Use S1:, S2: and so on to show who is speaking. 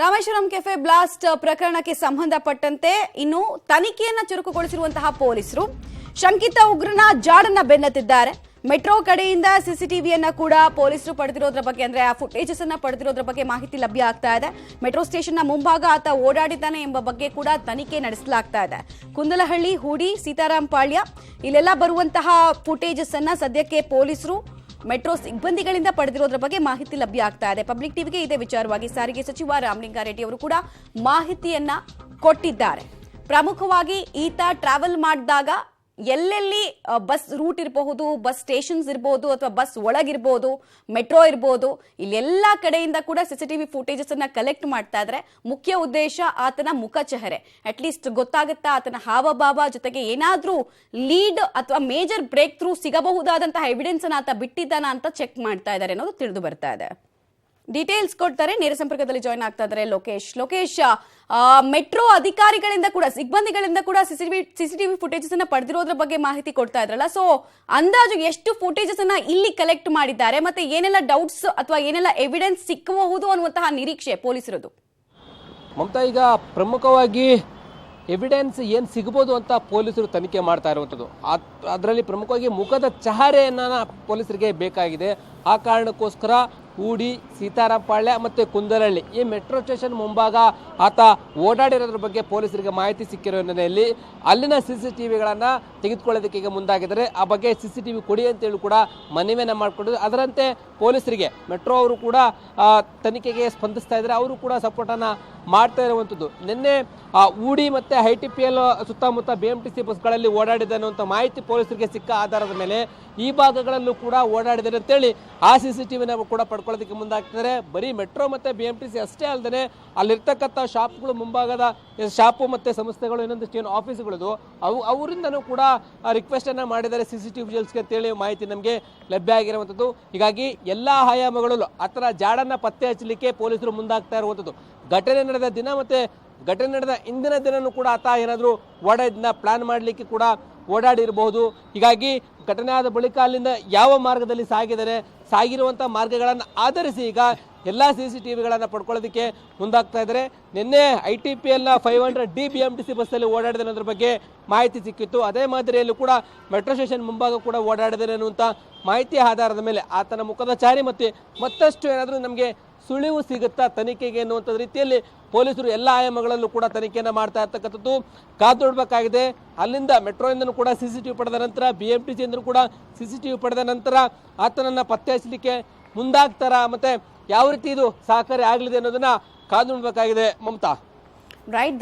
S1: Rameswaram cafe blast ಪ್ರಕರಣಕ್ಕೆ ಸಂಬಂಧಪಟ್ಟಂತೆ ಇನ್ನು ತನಿಖೆಯನ್ನ ಚುರುಕುಗೊಳಿಸಿರುವಂತಹ ಪೊಲೀಸರು ಶಂಕಿತ ಉಗ್ರನ ಜಾಡನ್ನ ಬೆನ್ನತ್ತಿದ್ದಾರೆ. ಮೆಟ್ರೋ ಕಡೆಯಿಂದ ಸಿಸಿಟಿವಿಯನ್ನ ಕೂಡ ಪೊಲೀಸರು ಪಡೆದಿರೋದ್ರ ಬಗ್ಗೆ ಅಂದ್ರೆ ಆ ಫುಟೇಜಸ್ ಅನ್ನ ಪಡೆದಿರೋದ್ರ ಬಗ್ಗೆ ಮಾಹಿತಿ ಲಭ್ಯ ಆಗ್ತಾ ಇದೆ. ಮೆಟ್ರೋ ಸ್ಟೇಷನ್ನ ಮುಂಭಾಗ ಆತ ಓಡಾಡಿದ್ದಾನೆ ಎಂಬ ಬಗ್ಗೆ ಕೂಡ ತನಿಖೆ ನಡೆಸಲಾಗ್ತಾ ಇದೆ. ಕುಂದಲಹಳ್ಳಿ, ಹೂಡಿ, ಸೀತಾರಾಮಪಾಳ್ಯ ಇಲ್ಲೆಲ್ಲ ಬರುವಂತಹ ಫುಟೇಜಸ್ ಅನ್ನ ಸದ್ಯಕ್ಕೆ ಪೊಲೀಸರು ಮೆಟ್ರೋ ಸಿಬ್ಬಂದಿಗಳಿಂದ ಪಡೆದಿರೋದ್ರ ಬಗ್ಗೆ ಮಾಹಿತಿ ಲಭ್ಯ ಆಗ್ತಾ ಇದೆ. ಪಬ್ಲಿಕ್ ಟಿವಿಗೆ ಇದೇ ವಿಚಾರವಾಗಿ ಸಾರಿಗೆ ಸಚಿವ ರಾಮಲಿಂಗಾರೆಡ್ಡಿ ಅವರು ಕೂಡ ಮಾಹಿತಿಯನ್ನ ಕೊಟ್ಟಿದ್ದಾರೆ. ಪ್ರಮುಖವಾಗಿ ಈತ ಟ್ರಾವೆಲ್ ಮಾಡಿದಾಗ ಎಲ್ಲೆಲ್ಲಿ ಬಸ್ ರೂಟ್ ಇರಬಹುದು, ಬಸ್ ಸ್ಟೇಷನ್ಸ್ ಇರಬಹುದು, ಅಥವಾ ಬಸ್ ಒಳಗಿರಬಹುದು, ಮೆಟ್ರೋ ಇರಬಹುದು, ಇಲ್ಲೆಲ್ಲ ಕಡೆಯಿಂದ ಕೂಡ ಸಿಸಿಟಿವಿ ಫುಟೇಜಸ್ ಅನ್ನ ಕಲೆಕ್ಟ್ ಮಾಡ್ತಾ ಇದ್ರೆ ಮುಖ್ಯ ಉದ್ದೇಶ ಆತನ ಮುಖ ಚೆಹರೆ ಅಟ್ಲೀಸ್ಟ್ ಗೊತ್ತಾಗುತ್ತಾ ಆತನ ಹಾವಭಾವ, ಜೊತೆಗೆ ಏನಾದ್ರೂ ಲೀಡ್ ಅಥವಾ ಮೇಜರ್ ಬ್ರೇಕ್ ಥ್ರೂ ಸಿಗಬಹುದಾದಂತಹ ಎವಿಡೆನ್ಸ್ ಅನ್ನ ಆತ ಬಿಟ್ಟಿದ್ದಾನ ಅಂತ ಚೆಕ್ ಮಾಡ್ತಾ ಇದ್ದಾರೆ ಅನ್ನೋದು ತಿಳಿದು ಬರ್ತಾ ಇದೆ. ಡೀಟೇಲ್ಸ್ ಕೊಡ್ತಾರೆ, ನೇರ ಸಂಪರ್ಕದಲ್ಲಿ ಜಾಯ್ನ್ ಆಗ್ತಾ ಇದ್ದಾರೆ ಲೋಕೇಶ್. ಮೆಟ್ರೋ ಅಧಿಕಾರಿಗಳಿಂದ ಕೂಡ ಸಿಬ್ಬಂದಿಗಳಿಂದ ಕೂಡ ಸಿಸಿಟಿವಿ ಫುಟೇಜಸ್ ಅನ್ನ ಪಡೆದಿರೋದ್ರ ಬಗ್ಗೆ ಮಾಹಿತಿ ಕೊಡ್ತಾ ಇದ್ರಲ್ಲ, ಸೊ ಅಂದಾಜು ಎಷ್ಟು ಫುಟೇಜಸ್ ಅನ್ನ ಇಲ್ಲಿ ಕಲೆಕ್ಟ್ ಮಾಡಿದ್ದಾರೆ, ಮತ್ತೆ ಏನೆಲ್ಲ ಡೌಟ್ಸ್ ಅಥವಾ ಏನೆಲ್ಲ ಎವಿಡೆನ್ಸ್ ಸಿಕ್ಕಬಹುದು ಅನ್ನುವಂತಹ ನಿರೀಕ್ಷೆ ಪೊಲೀಸರದು?
S2: ಮಮತಾ, ಈಗ ಪ್ರಮುಖವಾಗಿ ಎವಿಡೆನ್ಸ್ ಏನು ಸಿಗಬಹುದು ಅಂತ ಪೊಲೀಸರು ತನಿಖೆ ಮಾಡ್ತಾ ಇರುವಂಥದ್ದು. ಅದರಲ್ಲಿ ಪ್ರಮುಖವಾಗಿ ಮುಖದ ಚಹರೆಯನ್ನ ಪೊಲೀಸರಿಗೆ ಬೇಕಾಗಿದೆ. ಆ ಕಾರಣಕ್ಕೋಸ್ಕರ ಹೂಡಿ, ಸೀತಾರಾಮಪಾಳ್ಯ ಮತ್ತು ಕುಂದಲಹಳ್ಳಿ ಈ ಮೆಟ್ರೋ ಸ್ಟೇಷನ್ ಮುಂಭಾಗ ಆತ ಓಡಾಡಿರೋದ್ರ ಬಗ್ಗೆ ಪೊಲೀಸರಿಗೆ ಮಾಹಿತಿ ಸಿಕ್ಕಿರೋ ಹಿನ್ನೆಲೆಯಲ್ಲಿ ಅಲ್ಲಿನ ಸಿಸಿಟಿವಿಗಳನ್ನು ತೆಗೆದುಕೊಳ್ಳೋದಕ್ಕೆ ಈಗ ಮುಂದಾಗಿದ್ದಾರೆ. ಆ ಬಗ್ಗೆ ಸಿಸಿಟಿವಿ ಕೊಡಿ ಅಂತೇಳಿ ಕೂಡ ಮನವಿಯನ್ನು ಮಾಡಿಕೊಂಡು ಅದರಂತೆ ಪೊಲೀಸರಿಗೆ ಮೆಟ್ರೋ ಅವರು ಕೂಡ ತನಿಖೆಗೆ ಸ್ಪಂದಿಸ್ತಾ ಇದ್ದಾರೆ. ಅವರು ಕೂಡ ಸಪೋರ್ಟನ್ನು ಮಾಡ್ತಾ ಇರುವಂಥದ್ದು. ನಿನ್ನೆ ಹೂಡಿ ಮತ್ತು ITPL ಸುತ್ತಮುತ್ತ BMTC ಬಸ್ಗಳಲ್ಲಿ ಓಡಾಡಿದೆ ಅನ್ನುವಂಥ ಮಾಹಿತಿ ಪೊಲೀಸರಿಗೆ ಸಿಕ್ಕ ಆಧಾರದ ಮೇಲೆ ಈ ಭಾಗಗಳಲ್ಲೂ ಕೂಡ ಓಡಾಡಿದ್ದಾರೆ ಅಂತೇಳಿ ಆ ಸಿಸಿಟಿವಿನ ಕೂಡ ಪಡ್ಕೊಳ್ಳೋದಕ್ಕೆ ಮುಂದಾಗ್ತಿದ್ದಾರೆ. ಬರೀ ಮೆಟ್ರೋ ಮತ್ತು BMTC ಅಷ್ಟೇ ಅಲ್ಲದೆ ಅಲ್ಲಿರ್ತಕ್ಕಂಥ ಶಾಪ್ಗಳು, ಮುಂಭಾಗದ ಶಾಪು ಮತ್ತು ಸಂಸ್ಥೆಗಳು, ಇನ್ನೊಂದಿಷ್ಟು ಏನು ಆಫೀಸ್ಗಳದು ಅವರಿಂದನೂ ಕೂಡ ರಿಕ್ವೆಸ್ಟನ್ನು ಮಾಡಿದ್ದಾರೆ ಸಿಸಿಟಿವಿ ವಿಜುವಲ್ಸ್ಗೆ ಅಂತೇಳಿ ಮಾಹಿತಿ ನಮಗೆ ಲಭ್ಯ ಆಗಿರುವಂಥದ್ದು. ಹೀಗಾಗಿ ಎಲ್ಲ ಆಯಾಮಗಳಲ್ಲೂ ಆತನ ಜಾಡನ್ನು ಪತ್ತೆ ಹಚ್ಚಲಿಕ್ಕೆ ಪೊಲೀಸರು ಮುಂದಾಗ್ತಾ ಇರುವಂಥದ್ದು. ಘಟನೆ ನಡೆದ ದಿನ ಮತ್ತು ಘಟನೆ ನಡೆದ ಇಂದಿನ ದಿನನೂ ಕೂಡ ಆತ ಏನಾದರೂ ಓಡಾಡಿದ್ದನ್ನ ಪ್ಲಾನ್ ಮಾಡಲಿಕ್ಕೆ ಕೂಡ ಓಡಾಡಿರಬಹುದು. ಹೀಗಾಗಿ ಘಟನೆ ಆದ ಬಳಿಕ ಅಲ್ಲಿಂದ ಯಾವ ಮಾರ್ಗದಲ್ಲಿ ಸಾಗಿರುವಂಥ ಮಾರ್ಗಗಳನ್ನು ಆಧರಿಸಿ ಈಗ ಎಲ್ಲ ಸಿಸಿಟಿವಿಗಳನ್ನು ಪಡ್ಕೊಳ್ಳೋದಕ್ಕೆ ಮುಂದಾಗ್ತಾ ಇದ್ದಾರೆ. ನಿನ್ನೆ ITPLನ 500D BMTC ಬಸ್ಸಲ್ಲಿ ಓಡಾಡಿದೆ ಅನ್ನೋದ್ರ ಬಗ್ಗೆ ಮಾಹಿತಿ ಸಿಕ್ಕಿತ್ತು. ಅದೇ ಮಾದರಿಯಲ್ಲೂ ಕೂಡ ಮೆಟ್ರೋ ಸ್ಟೇಷನ್ ಮುಂಭಾಗ ಕೂಡ ಓಡಾಡಿದ್ದಾರೆ ಅನ್ನುವಂಥ ಮಾಹಿತಿಯ ಆಧಾರದ ಮೇಲೆ ಆತನ ಮುಖದ ಚಾರಿ ಮತ್ತಷ್ಟು ಏನಾದರೂ ನಮಗೆ ಸುಳಿವು ಸಿಗುತ್ತಾ ತನಿಖೆಗೆ ಎನ್ನುವಂಥ ರೀತಿಯಲ್ಲಿ ಪೊಲೀಸರು ಎಲ್ಲ ಆಯಾಮಗಳಲ್ಲೂ ಕೂಡ ತನಿಖೆಯನ್ನು ಮಾಡ್ತಾ ಇರ್ತಕ್ಕಂಥದ್ದು ಕಾದು ನೋಡಬೇಕಾಗಿದೆ. ಅಲ್ಲಿಂದ ಮೆಟ್ರೋಯಿಂದನೂ ಕೂಡ ಸಿಸಿಟಿವಿ ಪಡೆದ ನಂತರ BMTC ಇಂದನೂ ಕೂಡ ಸಿಸಿಟಿವಿ ಪಡೆದ ನಂತರ ಆತನನ್ನು ಪತ್ತೆ ಹಚ್ಚಲಿಕ್ಕೆ ಮುಂದಾಗ್ತಾರ, ಮತ್ತೆ ಯಾವ ರೀತಿ ಇದು ಸಹಕಾರಿ ಆಗಲಿದೆ ಅನ್ನೋದನ್ನ ಕಾದು ನೋಡಬೇಕಾಗಿದೆ. ಮಮತಾ,
S1: ರೈಟ್.